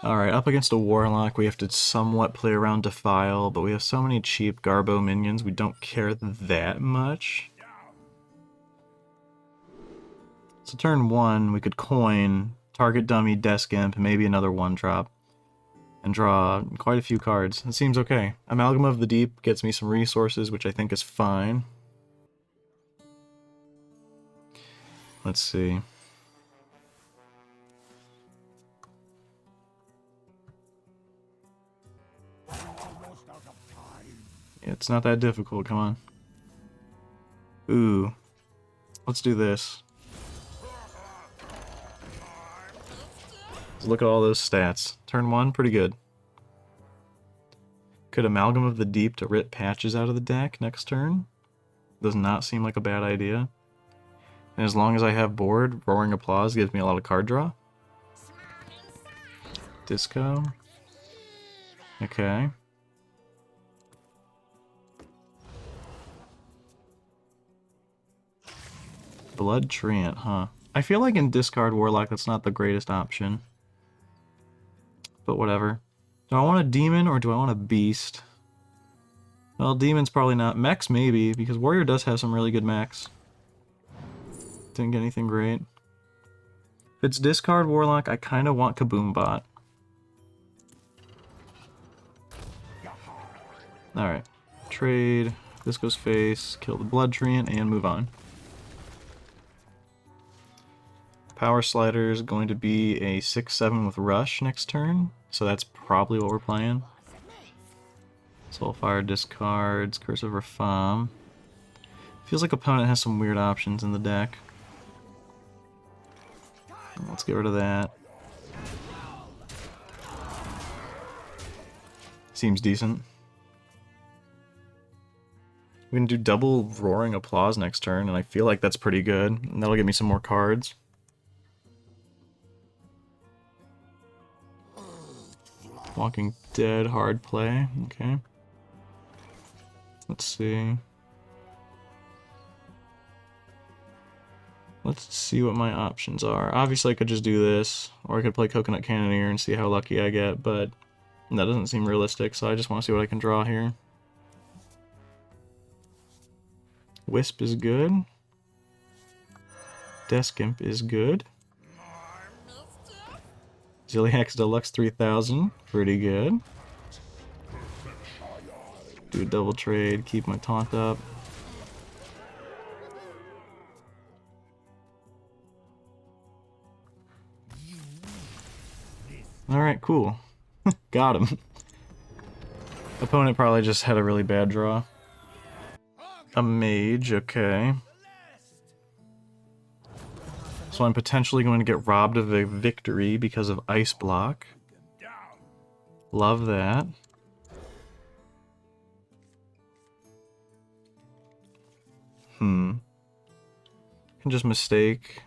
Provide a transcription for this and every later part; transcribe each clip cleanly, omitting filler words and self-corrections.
Alright, up against a Warlock, we have to somewhat play around Defile, but we have so many cheap Garbo minions, we don't care that much. So turn 1, we could coin, target dummy, Desk Imp, maybe another 1-drop, and draw quite a few cards. It seems okay. Amalgam of the Deep gets me some resources, which I think is fine. Let's see. It's not that difficult, come on. Ooh. Let's do this. Let's look at all those stats. Turn 1, pretty good. Could Amalgam of the Deep to rip patches out of the deck next turn. Does not seem like a bad idea. And as long as I have board, Roaring Applause gives me a lot of card draw. Disco. Okay. Blood Treant, huh? I feel like in Discard Warlock that's not the greatest option. But whatever. Do I want a Demon or do I want a Beast? Well, Demon's probably not. Mechs maybe, because Warrior does have some really good mechs. Didn't get anything great. If it's Discard Warlock, I kind of want Kaboombot. Alright. Trade. This goes face. Kill the Blood Treant and move on. Power Slider is going to be a 6/7 with Rush next turn, so that's probably what we're playing. Soulfire discards, Curse of Rafaam. Feels like opponent has some weird options in the deck. Let's get rid of that. Seems decent. We can do double Roaring Applause next turn, and I feel like that's pretty good. And that'll get me some more cards. Walking Dead, hard play. Okay. Let's see. Let's see what my options are. Obviously I could just do this, or I could play Coconut Cannoneer and see how lucky I get, but that doesn't seem realistic, so I just want to see what I can draw here. Wisp is good. Desk Imp is good. Zilliax Deluxe 3000, pretty good. Do a double trade, keep my taunt up. Alright, cool. Got him. Opponent probably just had a really bad draw. A mage, okay. So I'm potentially going to get robbed of a victory because of Ice Block. Love that. Can just mistake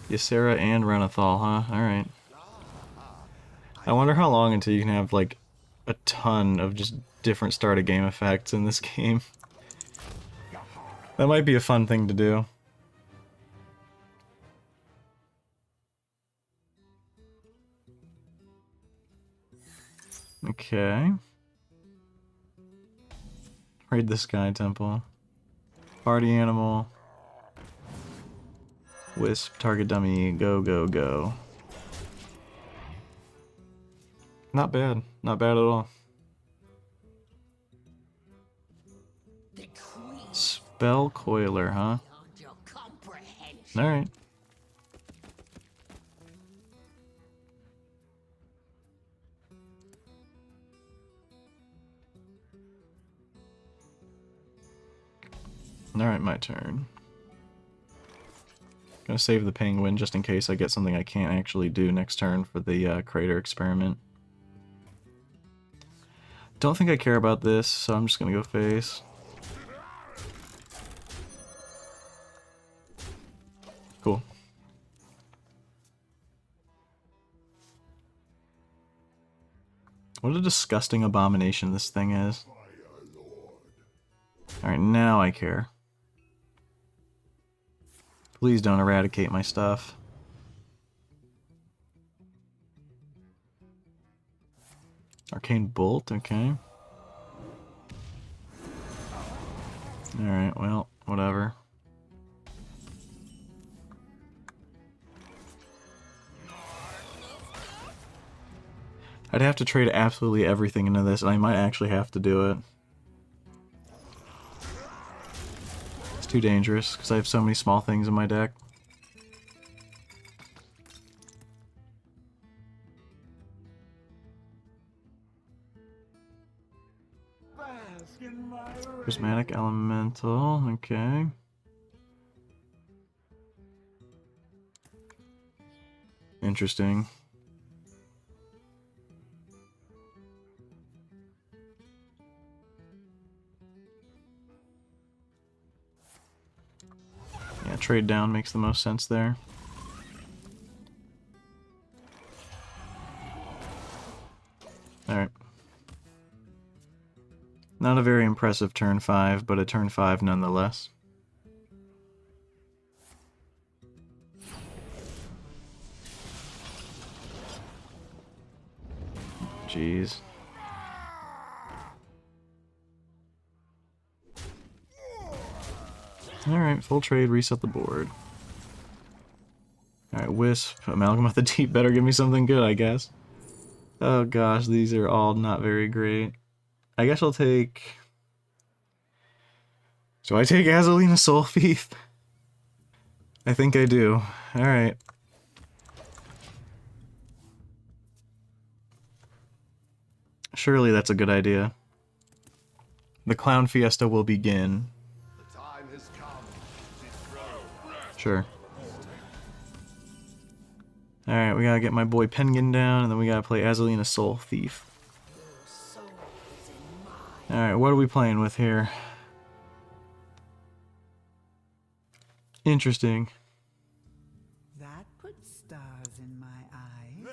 Ysera and Renathal, huh? Alright. I wonder how long until you can have, like, a ton of just different start of game effects in this game. That might be a fun thing to do. Okay. Raid the Sky Temple. Party Animal. Wisp, target dummy, go, go, go. Not bad. Not bad at all. Spell Coiler, huh? Alright. Alright, my turn. Gonna save the penguin just in case I get something I can't actually do next turn for the Curator experiment. Don't think I care about this, so I'm just gonna go face. Cool. What a disgusting abomination this thing is. Alright, now I care. Please don't eradicate my stuff. Arcane Bolt, okay. Alright, well, whatever. I'd have to trade absolutely everything into this, and I might actually have to do it. It's too dangerous, because I have so many small things in my deck. Prismatic Elemental, okay. Interesting. Yeah, trade down makes the most sense there. Alright. Not a very impressive turn 5, but a turn 5 nonetheless. Jeez. Alright, full trade, reset the board. Alright, Wisp, Amalgam at the Deep better give me something good, I guess. Oh gosh, these are all not very great. I guess I'll take... Do I take Azalina Soul Thief? I think I do. Alright. Surely that's a good idea. The Clown Fiesta will begin. The time has come. Sure. Alright, we gotta get my boy Penguin down, and then we gotta play Azalina Soul Thief. Alright, what are we playing with here? Interesting. That puts stars in my eyes.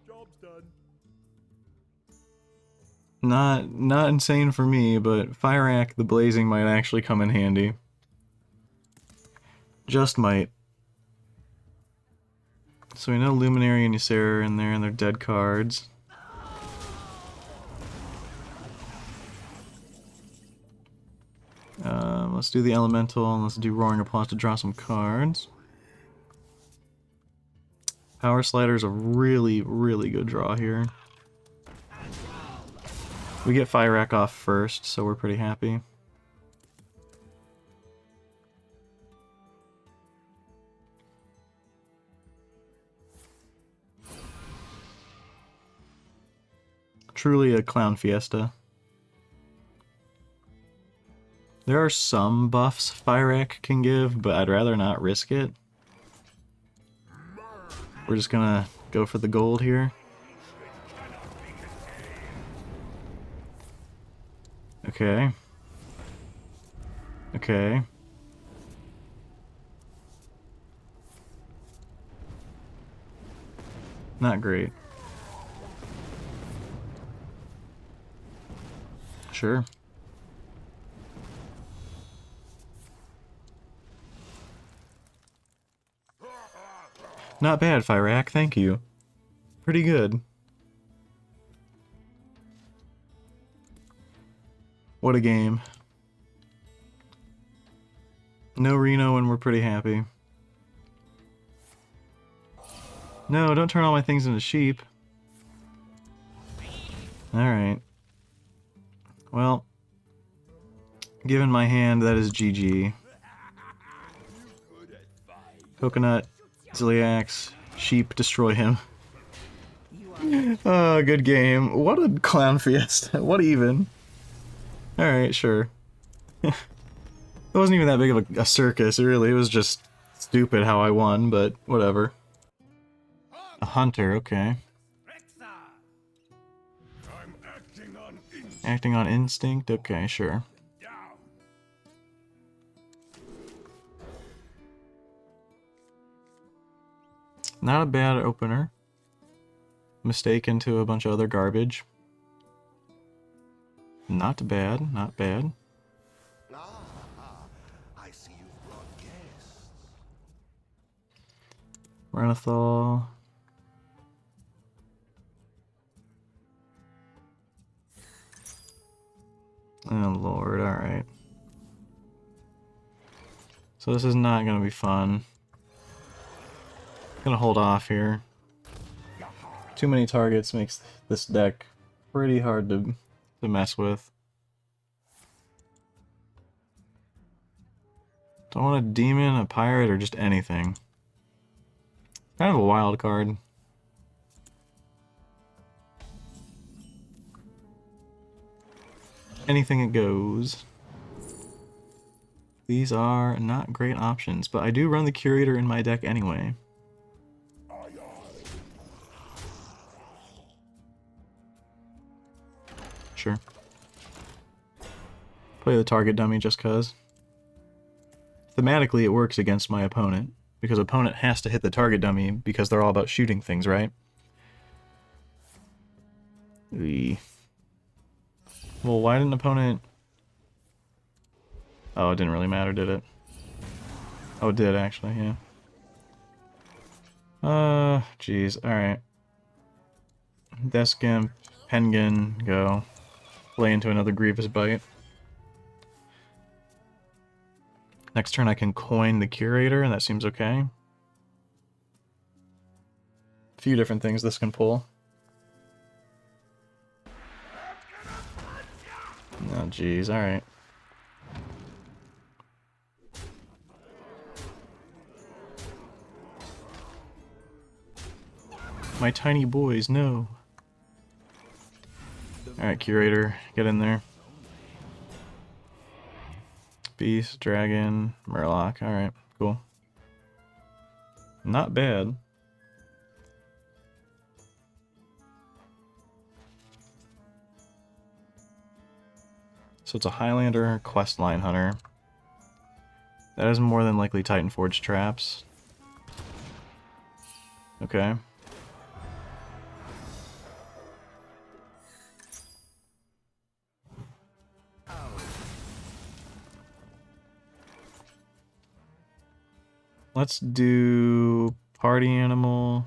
Job's done. Not insane for me, but Firac the Blazing might actually come in handy. Just might. So we know Luminary and Ysera are in there, and they're dead cards. Let's do the Elemental, and let's do Roaring Applause to draw some cards. Power Slider's a really, really good draw here. We get Firac off first, so we're pretty happy. Truly a Clown Fiesta. There are some buffs Firac can give, but I'd rather not risk it. We're just gonna go for the gold here. Okay. Okay. Not great. Sure. Not bad, Firac, thank you. Pretty good. What a game. No Reno and we're pretty happy. No, don't turn all my things into sheep. Alright. Well, given my hand, that is GG. Coconut, Zilliax, sheep, destroy him. Oh, good game. What a Clown Fiesta. What even? Alright, sure. It wasn't even that big of a circus, really. It was just stupid how I won, but whatever. A hunter, okay. I'm acting on instinct. Acting on instinct? Okay, sure. Not a bad opener. Mistake into a bunch of other garbage. Not bad, not bad. I see you've brought guests. Renethal. Oh lord, alright. So this is not gonna be fun. Gonna hold off here. Too many targets makes this deck pretty hard to mess with. Do I want a demon, a pirate, or just anything? Kind of a wild card. Anything it goes. These are not great options, but I do run the Curator in my deck anyway. Sure. Play the target dummy just cuz. Thematically, it works against my opponent, because opponent has to hit the target dummy because they're all about shooting things, right? Well, why didn't opponent... Oh, it didn't really matter, did it? Oh, it did, actually, yeah. Jeez, alright. Deskimp, Penguin, go. Play into another Grievous Bite. Next turn I can coin the Curator, and that seems okay. A few different things this can pull. Oh, jeez, alright. My tiny boys, no. Alright, Curator, get in there. Beast, Dragon, Murloc, alright, cool. Not bad. So it's a Highlander, Questline Hunter. That is more than likely Titan Forge traps. Okay. Let's do Party Animal,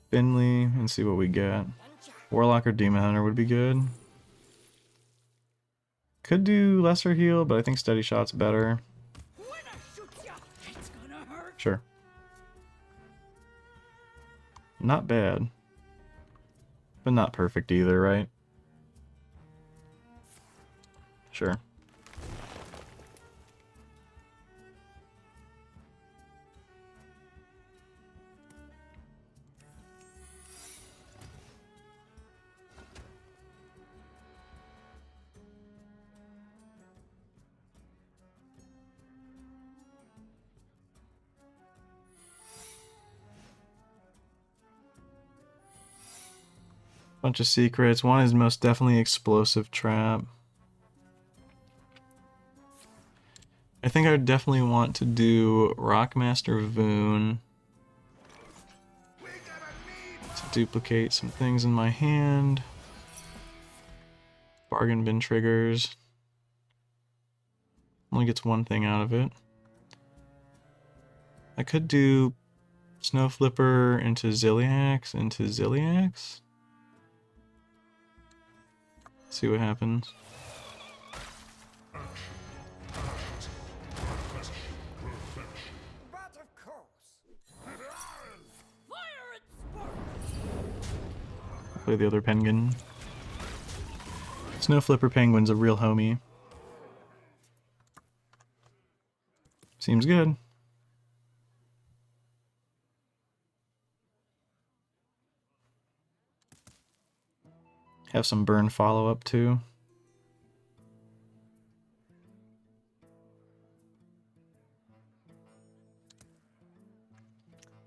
Finley, and see what we get. Warlock or Demon Hunter would be good. Could do Lesser Heal, but I think Steady Shot's better. Sure. Not bad. But not perfect either, right? Sure. Bunch of secrets. One is most definitely Explosive Trap. I think I would definitely want to do Rockmaster Voone to duplicate some things in my hand. Bargain bin triggers. Only gets one thing out of it. I could do Snowflipper into Zilliax. See what happens. Play the other Penguin. Snowflipper Penguin's a real homie. Seems good. Have some burn follow-up too.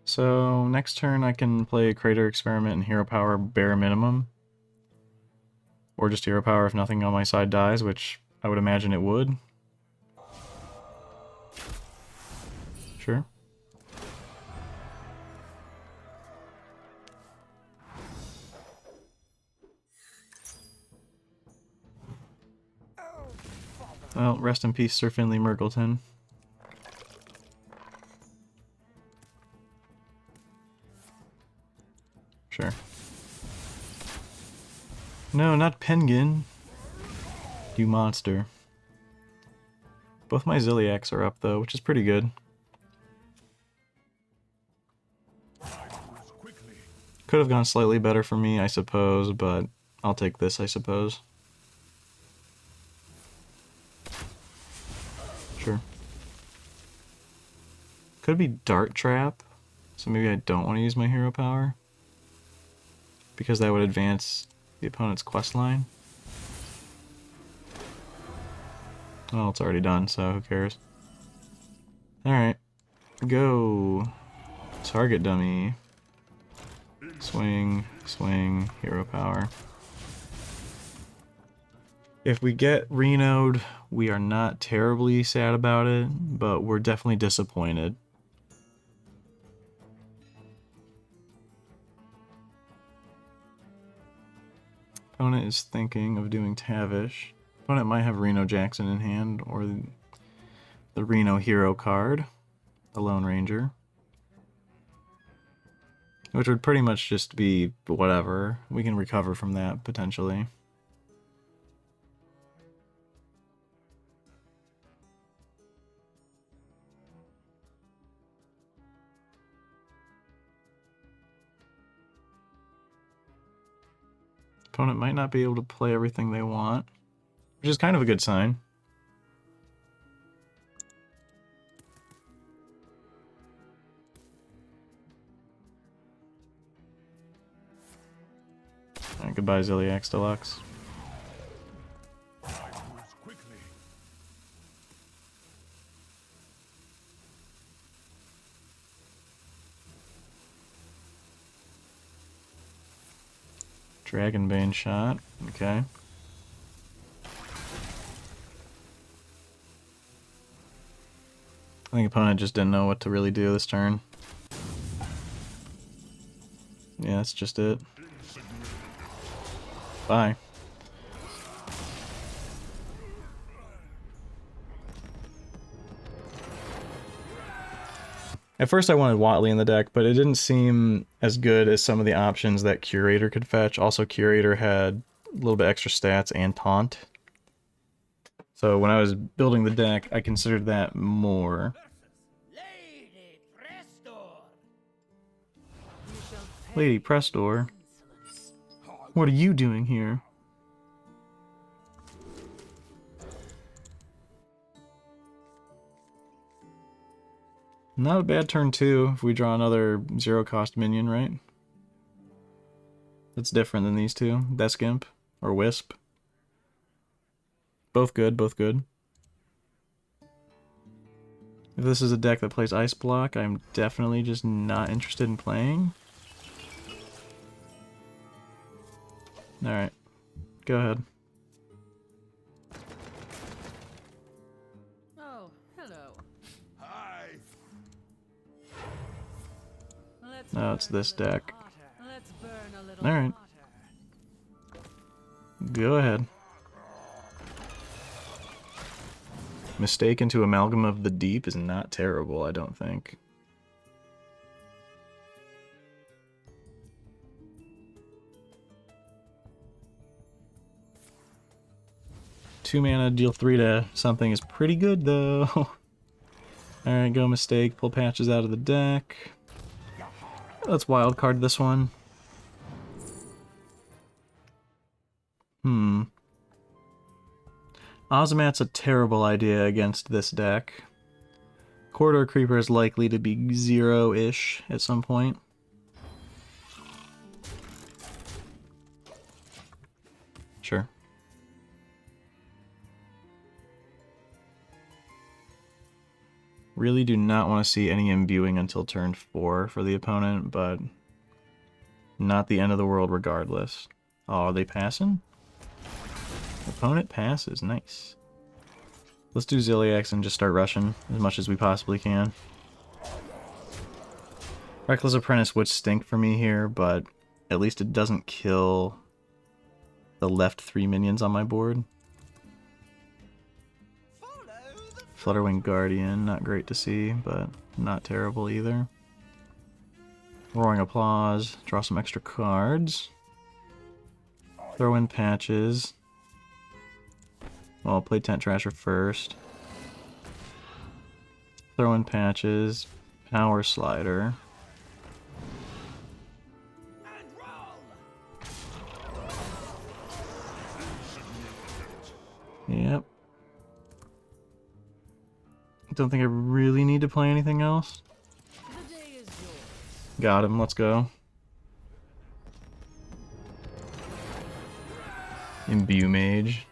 So next turn I can play Crater Experiment and Hero Power bare minimum. Or just Hero Power if nothing on my side dies, which I would imagine it would. Sure. Well, rest in peace, Sir Finley Mrrgglton. Sure. No, not Penguin. You monster. Both my Zilliax are up though, which is pretty good. Could have gone slightly better for me, I suppose, but I'll take this, I suppose. Sure. Could be Dart Trap, so maybe I don't want to use my hero power, because that would advance the opponent's quest line. Well, it's already done, so who cares? Alright. Go. Target dummy. Swing, swing, hero power. If we get Reno'd, we are not terribly sad about it, but we're definitely disappointed. Opponent is thinking of doing Tavish. Opponent might have Reno Jackson in hand, or the Reno hero card, the Lone Ranger. Which would pretty much just be whatever. We can recover from that, potentially. Opponent might not be able to play everything they want, which is kind of a good sign. Alright, goodbye Zilliax Deluxe. Dragonbane shot, okay. I think opponent just didn't know what to really do this turn. Yeah, that's just it. Bye. At first I wanted Watley in the deck, but it didn't seem as good as some of the options that Curator could fetch. Also, Curator had a little bit extra stats and taunt. So when I was building the deck, I considered that more. Lady Prestor? What are you doing here? Not a bad turn 2 if we draw another 0-cost minion, right? That's different than these two. Beskimp or Wisp. Both good, both good. If this is a deck that plays Ice Block, I'm definitely just not interested in playing. Alright, go ahead. Oh, hello. Hi. No, it's this deck. Let's burn a little Alright, hotter. go ahead. Mistake into Amalgam of the Deep is not terrible, I don't think. Two mana, deal 3 to something is pretty good though. Alright, go Mistake, pull Patches out of the deck. Let's wildcard this one. Ozomat's a terrible idea against this deck. Corridor Creeper is likely to be 0-ish at some point. Sure. Really do not want to see any imbuing until turn 4 for the opponent, but not the end of the world regardless. Oh, are they passing? Opponent passes, nice. Let's do Zilliax and just start rushing as much as we possibly can. Reckless Apprentice would stink for me here, but at least it doesn't kill the left 3 minions on my board. Flutterwing Guardian, not great to see, but not terrible either. Roaring Applause, draw some extra cards. Throw in Patches. Well, I'll play Tent Trasher first. Throw in Patches. Power Slider. Yep. Don't think I really need to play anything else. The day is yours. Got him, let's go. Imbue Mage.